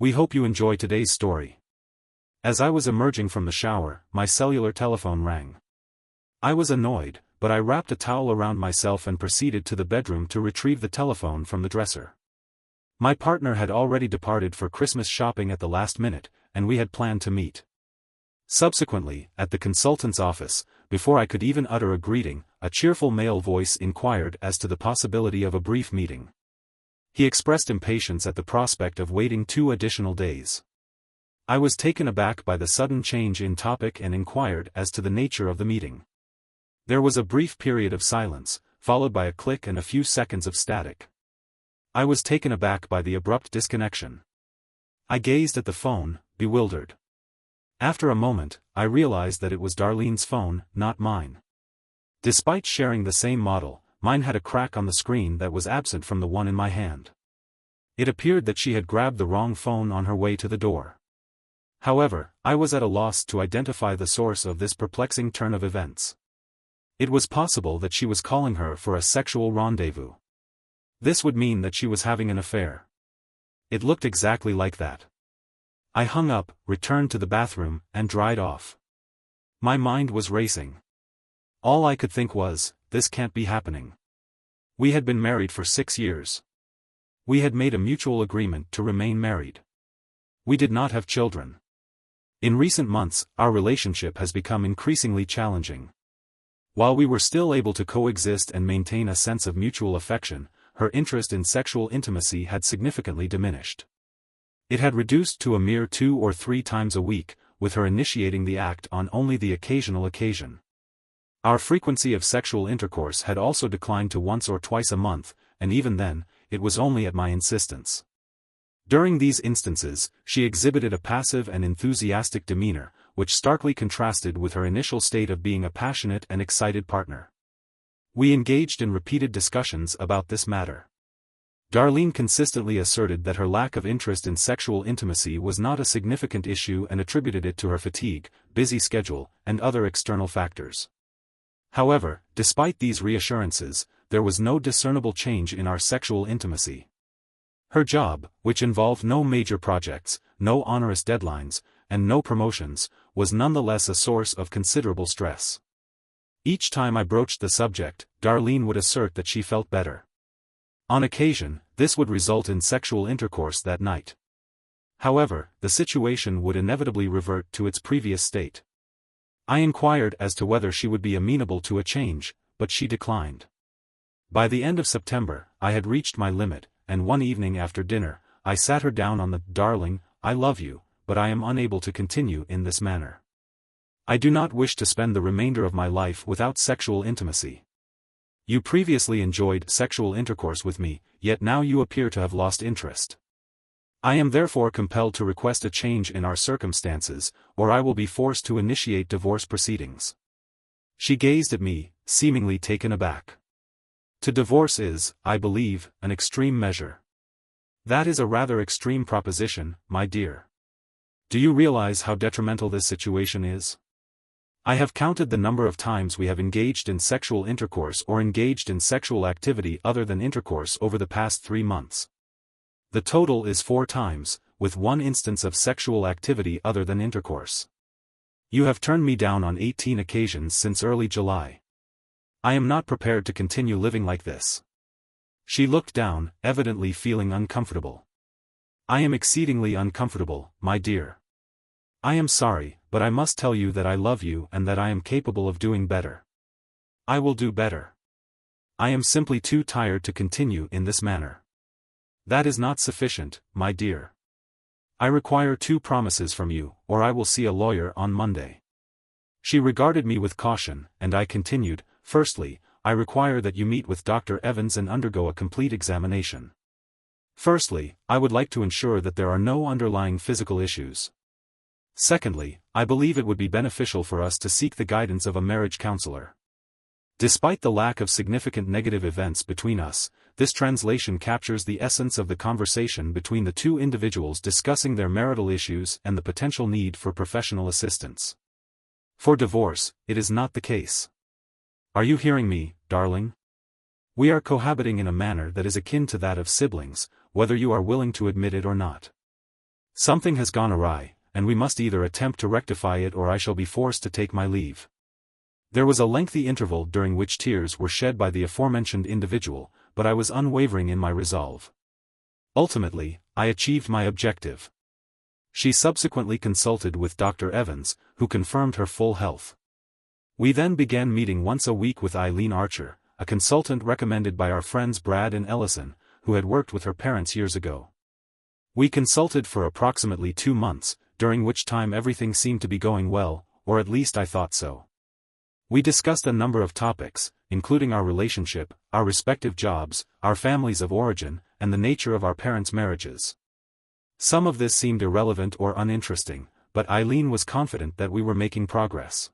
We hope you enjoy today's story. As I was emerging from the shower, my cellular telephone rang. I was annoyed, but I wrapped a towel around myself and proceeded to the bedroom to retrieve the telephone from the dresser. My partner had already departed for Christmas shopping at the last minute, and we had planned to meet. Subsequently, at the consultant's office, before I could even utter a greeting, a cheerful male voice inquired as to the possibility of a brief meeting. He expressed impatience at the prospect of waiting 2 additional days. I was taken aback by the sudden change in topic and inquired as to the nature of the meeting. There was a brief period of silence, followed by a click and a few seconds of static. I was taken aback by the abrupt disconnection. I gazed at the phone, bewildered. After a moment, I realized that it was Darlene's phone, not mine. Despite sharing the same model, mine had a crack on the screen that was absent from the one in my hand. It appeared that she had grabbed the wrong phone on her way to the door. However, I was at a loss to identify the source of this perplexing turn of events. It was possible that she was calling her for a sexual rendezvous. This would mean that she was having an affair. It looked exactly like that. I hung up, returned to the bathroom, and dried off. My mind was racing. All I could think was, this can't be happening. We had been married for 6 years. We had made a mutual agreement to remain married. We did not have children. In recent months, our relationship has become increasingly challenging. While we were still able to coexist and maintain a sense of mutual affection, her interest in sexual intimacy had significantly diminished. It had reduced to a mere 2 or 3 times a week, with her initiating the act on only the occasional occasion. Our frequency of sexual intercourse had also declined to once or twice a month, and even then, it was only at my insistence. During these instances, she exhibited a passive and enthusiastic demeanor, which starkly contrasted with her initial state of being a passionate and excited partner. We engaged in repeated discussions about this matter. Darlene consistently asserted that her lack of interest in sexual intimacy was not a significant issue and attributed it to her fatigue, busy schedule, and other external factors. However, despite these reassurances, there was no discernible change in our sexual intimacy. Her job, which involved no major projects, no onerous deadlines, and no promotions, was nonetheless a source of considerable stress. Each time I broached the subject, Darlene would assert that she felt better. On occasion, this would result in sexual intercourse that night. However, the situation would inevitably revert to its previous state. I inquired as to whether she would be amenable to a change, but she declined. By the end of September, I had reached my limit, and one evening after dinner, I sat her down on the "Darling, I love you, but I am unable to continue in this manner. I do not wish to spend the remainder of my life without sexual intimacy. You previously enjoyed sexual intercourse with me, yet now you appear to have lost interest. I am therefore compelled to request a change in our circumstances, or I will be forced to initiate divorce proceedings." She gazed at me, seemingly taken aback. To divorce is, I believe, an extreme measure. That is a rather extreme proposition, my dear. Do you realize how detrimental this situation is? I have counted the number of times we have engaged in sexual intercourse or engaged in sexual activity other than intercourse over the past 3 months. The total is 4 times, with 1 instance of sexual activity other than intercourse. You have turned me down on 18 occasions since early July. I am not prepared to continue living like this. She looked down, evidently feeling uncomfortable. I am exceedingly uncomfortable, my dear. I am sorry, but I must tell you that I love you and that I am capable of doing better. I will do better. I am simply too tired to continue in this manner. That is not sufficient, my dear. I require 2 promises from you, or I will see a lawyer on Monday. She regarded me with caution, and I continued, "Firstly, I require that you meet with Dr. Evans and undergo a complete examination. Firstly, I would like to ensure that there are no underlying physical issues. Secondly, I believe it would be beneficial for us to seek the guidance of a marriage counselor." Despite the lack of significant negative events between us, this translation captures the essence of the conversation between the 2 individuals discussing their marital issues and the potential need for professional assistance. For divorce, it is not the case. Are you hearing me, darling? We are cohabiting in a manner that is akin to that of siblings, whether you are willing to admit it or not. Something has gone awry, and we must either attempt to rectify it or I shall be forced to take my leave. There was a lengthy interval during which tears were shed by the aforementioned individual, but I was unwavering in my resolve. Ultimately, I achieved my objective. She subsequently consulted with Dr. Evans, who confirmed her full health. We then began meeting once a week with Eileen Archer, a consultant recommended by our friends Brad and Ellison, who had worked with her parents years ago. We consulted for approximately 2 months, during which time everything seemed to be going well, or at least I thought so. We discussed a number of topics, including our relationship, our respective jobs, our families of origin, and the nature of our parents' marriages. Some of this seemed irrelevant or uninteresting, but Eileen was confident that we were making progress.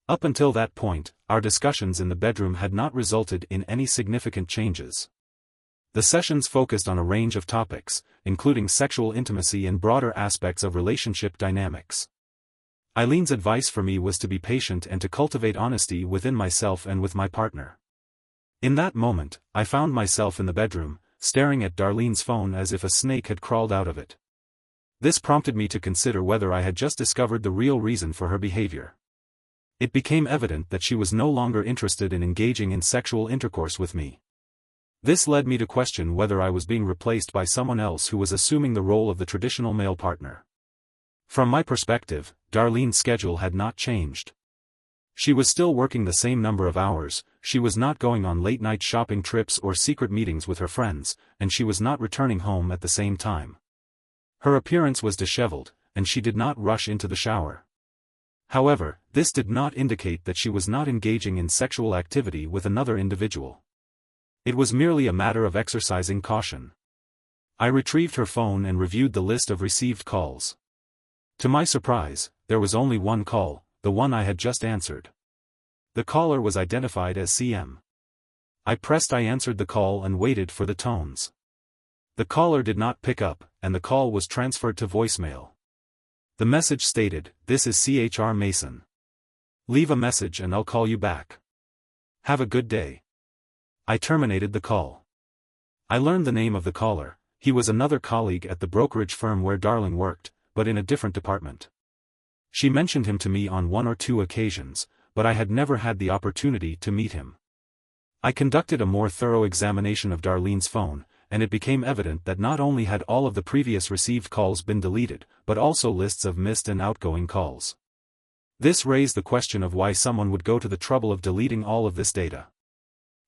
Up until that point, our discussions in the bedroom had not resulted in any significant changes. The sessions focused on a range of topics, including sexual intimacy and broader aspects of relationship dynamics. Eileen's advice for me was to be patient and to cultivate honesty within myself and with my partner. In that moment, I found myself in the bedroom, staring at Darlene's phone as if a snake had crawled out of it. This prompted me to consider whether I had just discovered the real reason for her behavior. It became evident that she was no longer interested in engaging in sexual intercourse with me. This led me to question whether I was being replaced by someone else who was assuming the role of the traditional male partner. From my perspective, Darlene's schedule had not changed. She was still working the same number of hours, she was not going on late-night shopping trips or secret meetings with her friends, and she was not returning home at the same time. Her appearance was disheveled, and she did not rush into the shower. However, this did not indicate that she was not engaging in sexual activity with another individual. It was merely a matter of exercising caution. I retrieved her phone and reviewed the list of received calls. To my surprise, there was only one call, the one I had just answered. The caller was identified as CM. I answered the call and waited for the tones. The caller did not pick up, and the call was transferred to voicemail. The message stated, "This is CHR Mason. Leave a message and I'll call you back. Have a good day." I terminated the call. I learned the name of the caller. He was another colleague at the brokerage firm where Darling worked, but in a different department. She mentioned him to me on 1 or 2 occasions, but I had never had the opportunity to meet him. I conducted a more thorough examination of Darlene's phone, and it became evident that not only had all of the previous received calls been deleted, but also lists of missed and outgoing calls. This raised the question of why someone would go to the trouble of deleting all of this data.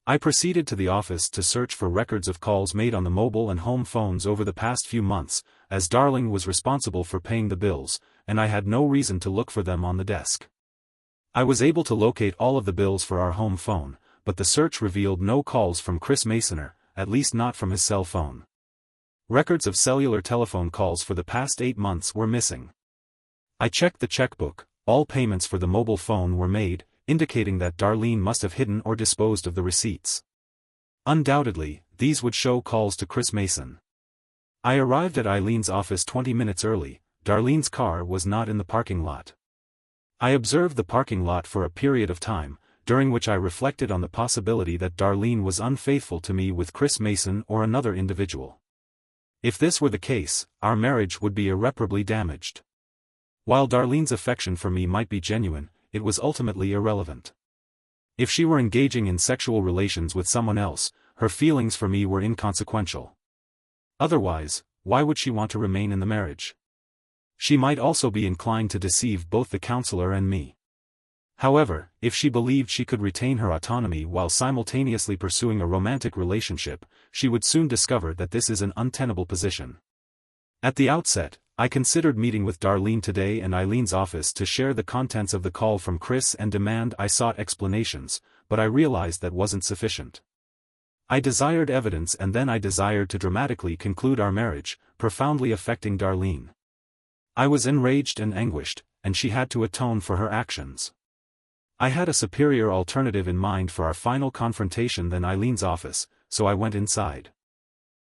I proceeded to the office to search for records of calls made on the mobile and home phones over the past few months, as Darling was responsible for paying the bills, and I had no reason to look for them on the desk. I was able to locate all of the bills for our home phone, but the search revealed no calls from Chris Masoner, at least not from his cell phone. Records of cellular telephone calls for the past 8 months were missing. I checked the checkbook. All payments for the mobile phone were made, indicating that Darlene must have hidden or disposed of the receipts. Undoubtedly, these would show calls to Chris Mason. I arrived at Eileen's office 20 minutes early. Darlene's car was not in the parking lot. I observed the parking lot for a period of time, during which I reflected on the possibility that Darlene was unfaithful to me with Chris Mason or another individual. If this were the case, our marriage would be irreparably damaged. While Darlene's affection for me might be genuine, it was ultimately irrelevant. If she were engaging in sexual relations with someone else, her feelings for me were inconsequential. Otherwise, why would she want to remain in the marriage? She might also be inclined to deceive both the counselor and me. However, if she believed she could retain her autonomy while simultaneously pursuing a romantic relationship, she would soon discover that this is an untenable position. At the outset, I considered meeting with Darlene today in Eileen's office to share the contents of the call from Chris and demand I sought explanations, but I realized that wasn't sufficient. I desired evidence, and then I desired to dramatically conclude our marriage, profoundly affecting Darlene. I was enraged and anguished, and she had to atone for her actions. I had a superior alternative in mind for our final confrontation than Eileen's office, so I went inside.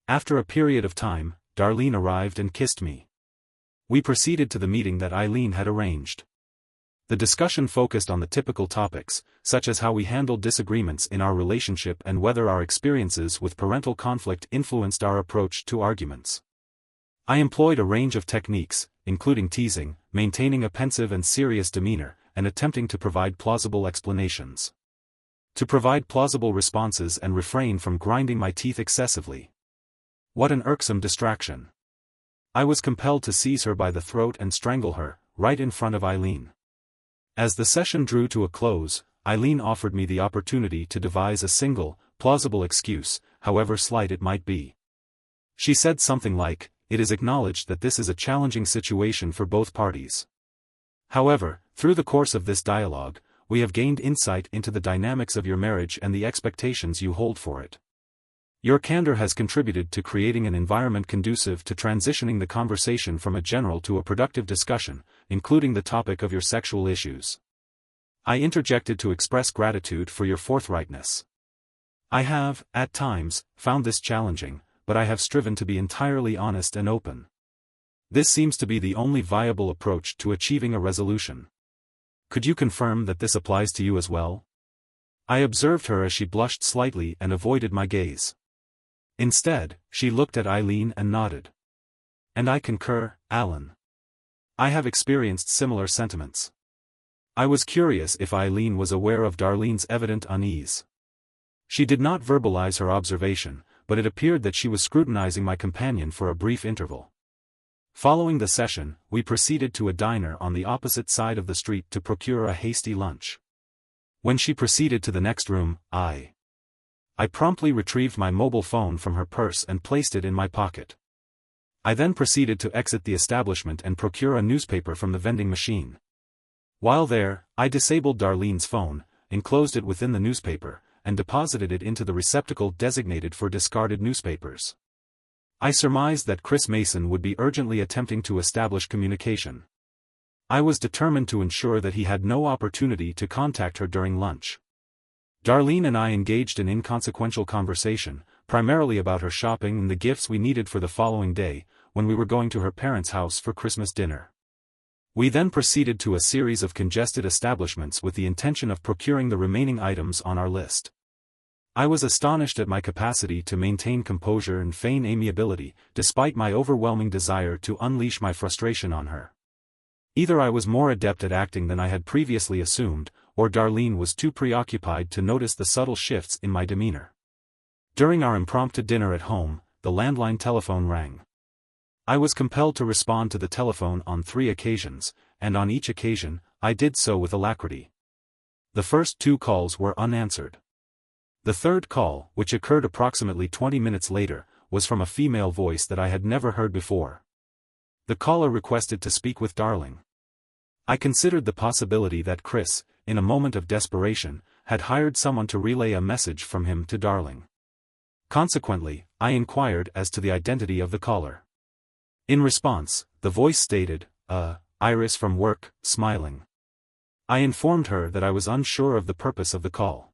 After a period of time, Darlene arrived and kissed me. We proceeded to the meeting that Eileen had arranged. The discussion focused on the typical topics, such as how we handled disagreements in our relationship and whether our experiences with parental conflict influenced our approach to arguments. I employed a range of techniques, including teasing, maintaining a pensive and serious demeanor, and attempting to provide plausible explanations. To provide plausible responses and refrain from grinding my teeth excessively. What an irksome distraction. I was compelled to seize her by the throat and strangle her, right in front of Eileen. As the session drew to a close, Eileen offered me the opportunity to devise a single, plausible excuse, however slight it might be. She said something like, "It is acknowledged that this is a challenging situation for both parties. However, through the course of this dialogue, we have gained insight into the dynamics of your marriage and the expectations you hold for it. Your candor has contributed to creating an environment conducive to transitioning the conversation from a general to a productive discussion, including the topic of your sexual issues. I interjected to express gratitude for your forthrightness. I have, at times, found this challenging, but I have striven to be entirely honest and open. This seems to be the only viable approach to achieving a resolution. Could you confirm that this applies to you as well?" I observed her as she blushed slightly and avoided my gaze. Instead, she looked at Eileen and nodded. "And I concur, Alan. I have experienced similar sentiments." I was curious if Eileen was aware of Darlene's evident unease. She did not verbalize her observation, but it appeared that she was scrutinizing my companion for a brief interval. Following the session, we proceeded to a diner on the opposite side of the street to procure a hasty lunch. When she proceeded to the next room, I promptly retrieved my mobile phone from her purse and placed it in my pocket. I then proceeded to exit the establishment and procure a newspaper from the vending machine. While there, I disabled Darlene's phone, enclosed it within the newspaper, and deposited it into the receptacle designated for discarded newspapers. I surmised that Chris Mason would be urgently attempting to establish communication. I was determined to ensure that he had no opportunity to contact her during lunch. Darlene and I engaged in inconsequential conversation, primarily about her shopping and the gifts we needed for the following day, when we were going to her parents' house for Christmas dinner. We then proceeded to a series of congested establishments with the intention of procuring the remaining items on our list. I was astonished at my capacity to maintain composure and feign amiability, despite my overwhelming desire to unleash my frustration on her. Either I was more adept at acting than I had previously assumed, or Darlene was too preoccupied to notice the subtle shifts in my demeanor. During our impromptu dinner at home, the landline telephone rang. I was compelled to respond to the telephone on 3 occasions, and on each occasion, I did so with alacrity. The first 2 calls were unanswered. The third call, which occurred approximately 20 minutes later, was from a female voice that I had never heard before. The caller requested to speak with Darling. I considered the possibility that Chris, in a moment of desperation, had hired someone to relay a message from him to Darling. Consequently, I inquired as to the identity of the caller. In response, the voice stated, Iris from work, smiling. I informed her that I was unsure of the purpose of the call.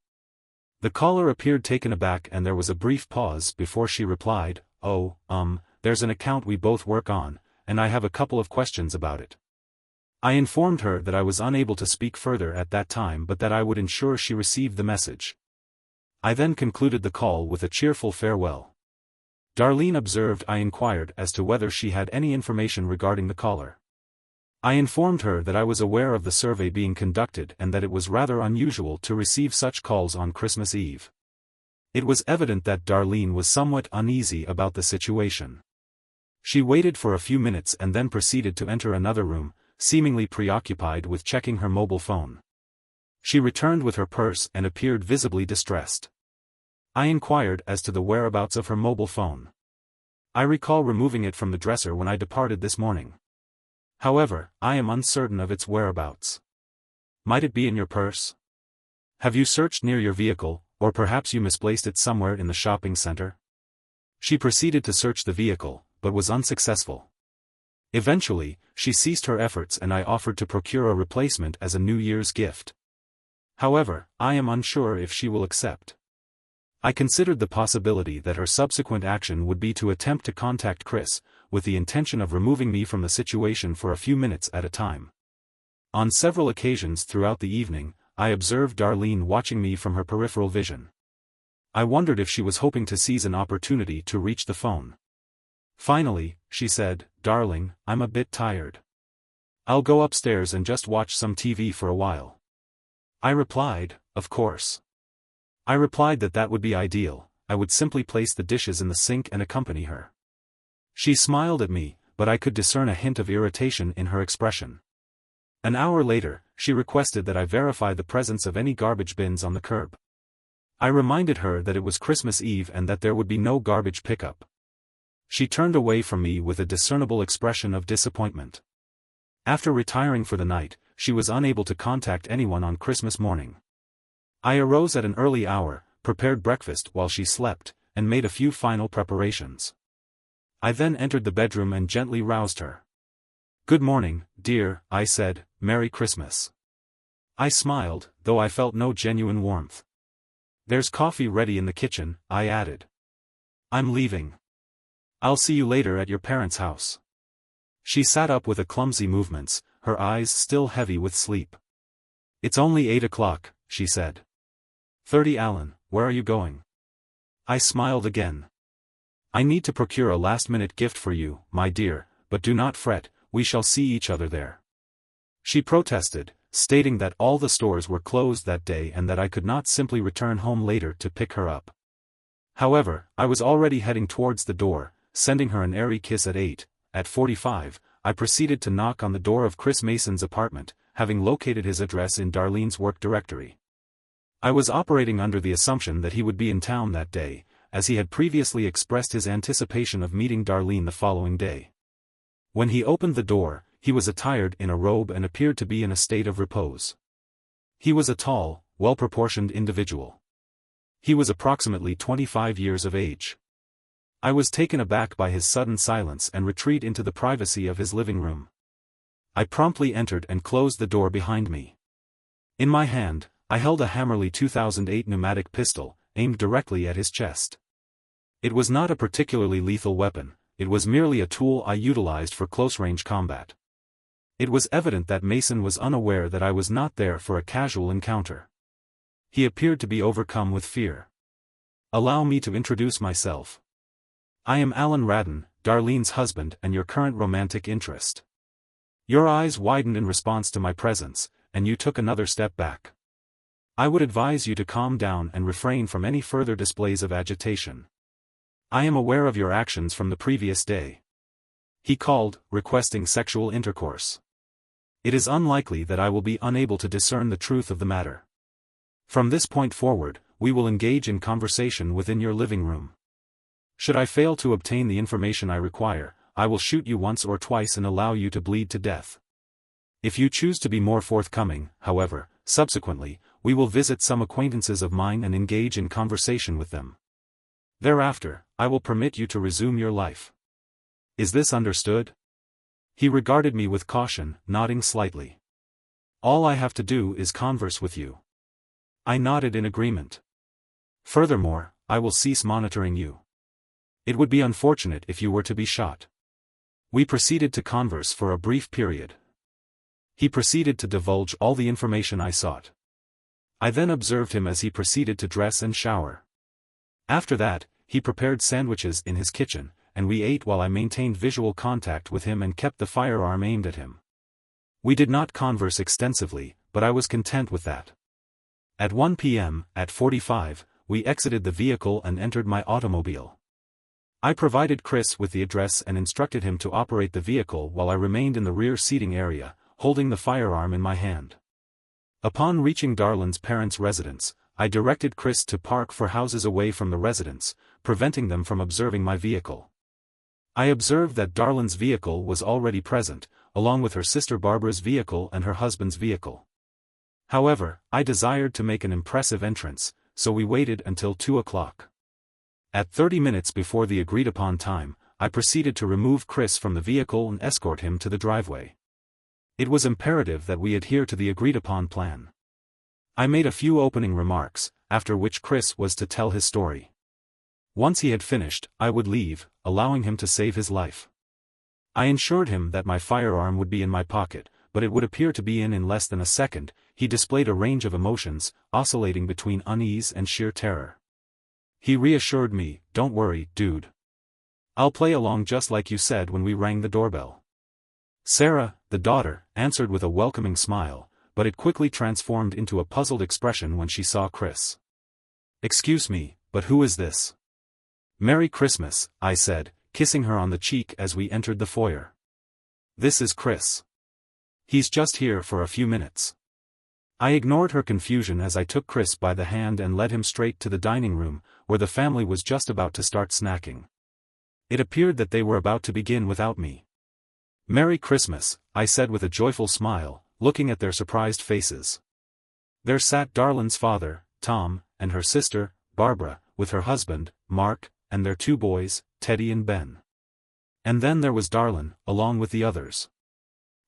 The caller appeared taken aback and there was a brief pause before she replied, there's an account we both work on, and I have a couple of questions about it. I informed her that I was unable to speak further at that time but that I would ensure she received the message. I then concluded the call with a cheerful farewell. Darlene observed I inquired as to whether she had any information regarding the caller. I informed her that I was aware of the survey being conducted and that it was rather unusual to receive such calls on Christmas Eve. It was evident that Darlene was somewhat uneasy about the situation. She waited for a few minutes and then proceeded to enter another room, seemingly preoccupied with checking her mobile phone. She returned with her purse and appeared visibly distressed. I inquired as to the whereabouts of her mobile phone. I recall removing it from the dresser when I departed this morning. However, I am uncertain of its whereabouts. Might it be in your purse? Have you searched near your vehicle, or perhaps you misplaced it somewhere in the shopping center? She proceeded to search the vehicle, but was unsuccessful. Eventually, she ceased her efforts and I offered to procure a replacement as a New Year's gift. However, I am unsure if she will accept. I considered the possibility that her subsequent action would be to attempt to contact Chris, with the intention of removing me from the situation for a few minutes at a time. On several occasions throughout the evening, I observed Darlene watching me from her peripheral vision. I wondered if she was hoping to seize an opportunity to reach the phone. Finally, she said, "Darling, I'm a bit tired. I'll go upstairs and just watch some TV for a while." I replied, "Of course." I replied that would be ideal. I would simply place the dishes in the sink and accompany her. She smiled at me, but I could discern a hint of irritation in her expression. An hour later, she requested that I verify the presence of any garbage bins on the curb. I reminded her that it was Christmas Eve and that there would be no garbage pickup. She turned away from me with a discernible expression of disappointment. After retiring for the night, she was unable to contact anyone on Christmas morning. I arose at an early hour, prepared breakfast while she slept, and made a few final preparations. I then entered the bedroom and gently roused her. "Good morning, dear," I said, "Merry Christmas." I smiled, though I felt no genuine warmth. "There's coffee ready in the kitchen," I added. "I'm leaving. I'll see you later at your parents' house." She sat up with a clumsy movements, her eyes still heavy with sleep. "It's only 8 o'clock," she said. "30 Alan, where are you going?" I smiled again. "I need to procure a last-minute gift for you, my dear, but do not fret, we shall see each other there." She protested, stating that all the stores were closed that day and that I could not simply return home later to pick her up. However, I was already heading towards the door, sending her an airy kiss at 8. At 45, I proceeded to knock on the door of Chris Mason's apartment, having located his address in Darlene's work directory. I was operating under the assumption that he would be in town that day, as he had previously expressed his anticipation of meeting Darlene the following day. When he opened the door, he was attired in a robe and appeared to be in a state of repose. He was a tall, well-proportioned individual. He was approximately 25 years of age. I was taken aback by his sudden silence and retreat into the privacy of his living room. I promptly entered and closed the door behind me. In my hand, I held a Hammerly 2008 pneumatic pistol, aimed directly at his chest. It was not a particularly lethal weapon, it was merely a tool I utilized for close-range combat. It was evident that Mason was unaware that I was not there for a casual encounter. He appeared to be overcome with fear. "Allow me to introduce myself. I am Alan Radden, Darlene's husband and your current romantic interest." Your eyes widened in response to my presence, and you took another step back. "I would advise you to calm down and refrain from any further displays of agitation. I am aware of your actions from the previous day." He called, requesting sexual intercourse. "It is unlikely that I will be unable to discern the truth of the matter. From this point forward, we will engage in conversation within your living room. Should I fail to obtain the information I require, I will shoot you once or twice and allow you to bleed to death. If you choose to be more forthcoming, however, subsequently, we will visit some acquaintances of mine and engage in conversation with them. Thereafter, I will permit you to resume your life. Is this understood?" He regarded me with caution, nodding slightly. "All I have to do is converse with you." I nodded in agreement. "Furthermore, I will cease monitoring you. It would be unfortunate if you were to be shot." We proceeded to converse for a brief period. He proceeded to divulge all the information I sought. I then observed him as he proceeded to dress and shower. After that, he prepared sandwiches in his kitchen, and we ate while I maintained visual contact with him and kept the firearm aimed at him. We did not converse extensively, but I was content with that. At 1 p.m., at 45, we exited the vehicle and entered my automobile. I provided Chris with the address and instructed him to operate the vehicle while I remained in the rear seating area, holding the firearm in my hand. Upon reaching Darlene's parents' residence, I directed Chris to park 4 houses away from the residence, preventing them from observing my vehicle. I observed that Darlene's vehicle was already present, along with her sister Barbara's vehicle and her husband's vehicle. However, I desired to make an impressive entrance, so we waited until 2 o'clock. At 30 minutes before the agreed-upon time, I proceeded to remove Chris from the vehicle and escort him to the driveway. It was imperative that we adhere to the agreed-upon plan. I made a few opening remarks, after which Chris was to tell his story. Once he had finished, I would leave, allowing him to save his life. I ensured him that my firearm would be in my pocket, but it would appear to be in less than a second. He displayed a range of emotions, oscillating between unease and sheer terror. He reassured me, "Don't worry, dude. I'll play along just like you said when we rang the doorbell. Sarah, the daughter, answered with a welcoming smile, but it quickly transformed into a puzzled expression when she saw Chris. "Excuse me, but who is this?" "Merry Christmas," I said, kissing her on the cheek as we entered the foyer. "This is Chris. He's just here for a few minutes." I ignored her confusion as I took Chris by the hand and led him straight to the dining room, where the family was just about to start snacking. It appeared that they were about to begin without me. "Merry Christmas," I said with a joyful smile, looking at their surprised faces. There sat Darlin's father, Tom, and her sister, Barbara, with her husband, Mark, and their two boys, Teddy and Ben. And then there was Darlin, along with the others.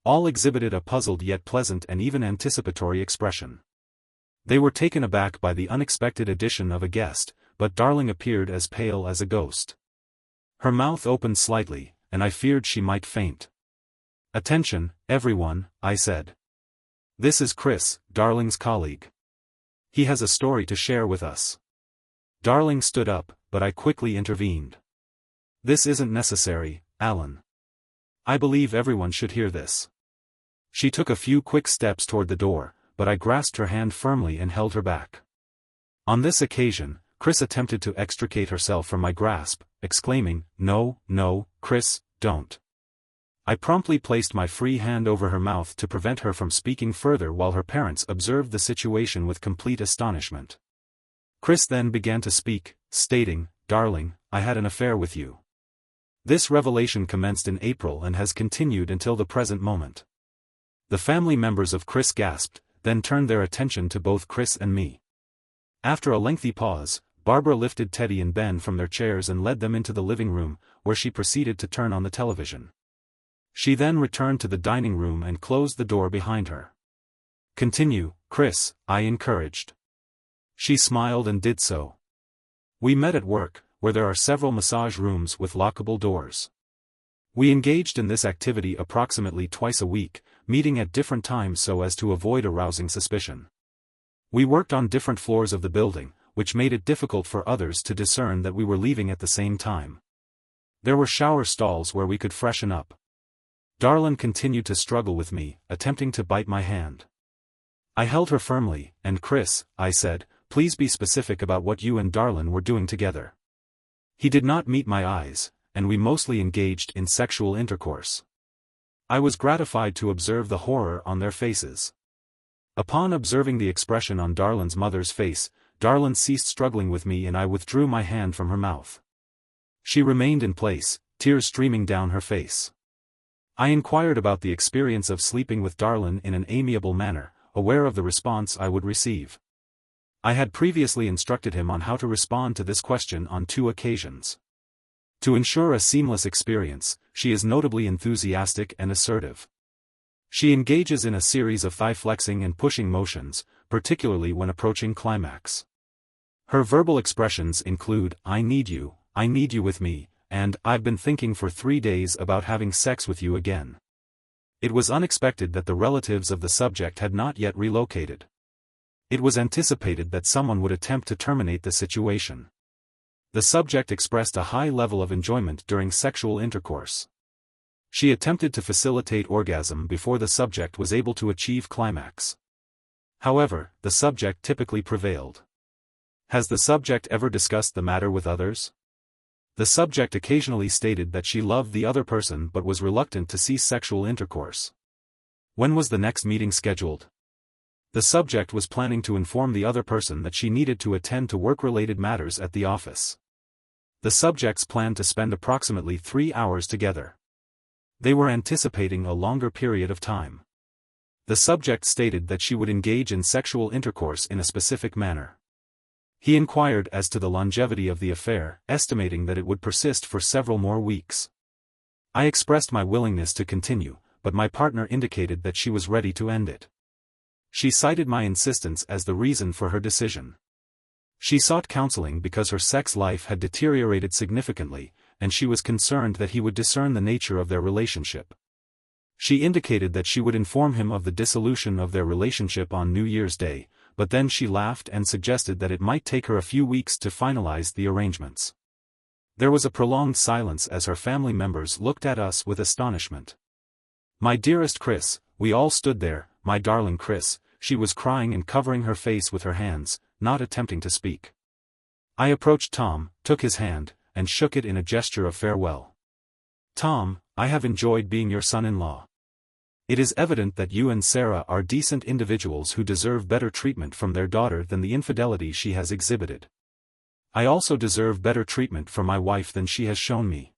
All exhibited a puzzled yet pleasant and even anticipatory expression. They were taken aback by the unexpected addition of a guest, but Darling appeared as pale as a ghost. Her mouth opened slightly, and I feared she might faint. "Attention, everyone," I said. "This is Chris, Darling's colleague. He has a story to share with us." Darling stood up, but I quickly intervened. "This isn't necessary, Alan. I believe everyone should hear this." She took a few quick steps toward the door, but I grasped her hand firmly and held her back. On this occasion, Chris attempted to extricate herself from my grasp, exclaiming, "No, no, Chris, don't." I promptly placed my free hand over her mouth to prevent her from speaking further while her parents observed the situation with complete astonishment. Chris then began to speak, stating, "Darling, I had an affair with you." This revelation commenced in April and has continued until the present moment. The family members of Chris gasped, then turned their attention to both Chris and me. After a lengthy pause, Barbara lifted Teddy and Ben from their chairs and led them into the living room, where she proceeded to turn on the television. She then returned to the dining room and closed the door behind her. "Continue, Chris," I encouraged. She smiled and did so. We met at work, where there are several massage rooms with lockable doors. We engaged in this activity approximately twice a week, meeting at different times so as to avoid arousing suspicion. We worked on different floors of the building, which made it difficult for others to discern that we were leaving at the same time. There were shower stalls where we could freshen up. Darlin continued to struggle with me, attempting to bite my hand. I held her firmly, and "Chris," I said, "please be specific about what you and Darlin were doing together." He did not meet my eyes, and we mostly engaged in sexual intercourse. I was gratified to observe the horror on their faces. Upon observing the expression on Darlin's mother's face, Darlin ceased struggling with me and I withdrew my hand from her mouth. She remained in place, tears streaming down her face. I inquired about the experience of sleeping with Darlin in an amiable manner, aware of the response I would receive. I had previously instructed him on how to respond to this question on 2 occasions. To ensure a seamless experience, she is notably enthusiastic and assertive. She engages in a series of thigh-flexing and pushing motions, particularly when approaching climax. Her verbal expressions include, I need you with me," and "I've been thinking for 3 days about having sex with you again." It was unexpected that the relatives of the subject had not yet relocated. It was anticipated that someone would attempt to terminate the situation. The subject expressed a high level of enjoyment during sexual intercourse. She attempted to facilitate orgasm before the subject was able to achieve climax. However, the subject typically prevailed. Has the subject ever discussed the matter with others? The subject occasionally stated that she loved the other person but was reluctant to cease sexual intercourse. When was the next meeting scheduled? The subject was planning to inform the other person that she needed to attend to work-related matters at the office. The subjects planned to spend approximately 3 hours together. They were anticipating a longer period of time. The subject stated that she would engage in sexual intercourse in a specific manner. He inquired as to the longevity of the affair, estimating that it would persist for several more weeks. I expressed my willingness to continue, but my partner indicated that she was ready to end it. She cited my insistence as the reason for her decision. She sought counseling because her sex life had deteriorated significantly, and she was concerned that he would discern the nature of their relationship. She indicated that she would inform him of the dissolution of their relationship on New Year's Day, but then she laughed and suggested that it might take her a few weeks to finalize the arrangements. There was a prolonged silence as her family members looked at us with astonishment. My dearest Chris, we all stood there, my darling Chris, she was crying and covering her face with her hands, not attempting to speak. I approached Tom, took his hand, and shook it in a gesture of farewell. Tom, I have enjoyed being your son-in-law. It is evident that you and Sarah are decent individuals who deserve better treatment from their daughter than the infidelity she has exhibited. I also deserve better treatment from my wife than she has shown me.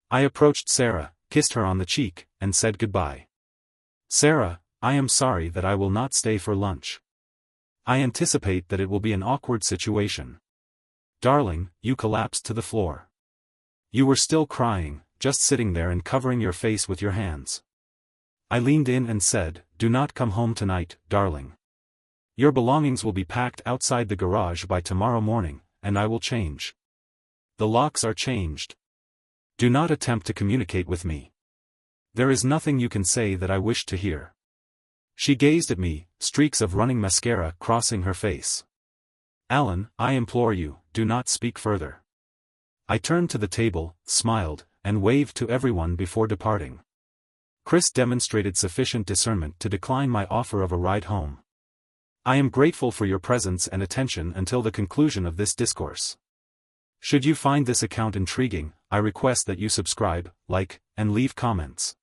I approached Sarah, kissed her on the cheek, and said goodbye. Sarah, I am sorry that I will not stay for lunch. I anticipate that it will be an awkward situation. Darling, you collapsed to the floor. You were still crying, just sitting there and covering your face with your hands. I leaned in and said, do not come home tonight, darling. Your belongings will be packed outside the garage by tomorrow morning, and I will change. The locks are changed. Do not attempt to communicate with me. There is nothing you can say that I wish to hear. She gazed at me, streaks of running mascara crossing her face. Alan, I implore you, do not speak further. I turned to the table, smiled, and waved to everyone before departing. Chris demonstrated sufficient discernment to decline my offer of a ride home. I am grateful for your presence and attention until the conclusion of this discourse. Should you find this account intriguing, I request that you subscribe, like, and leave comments.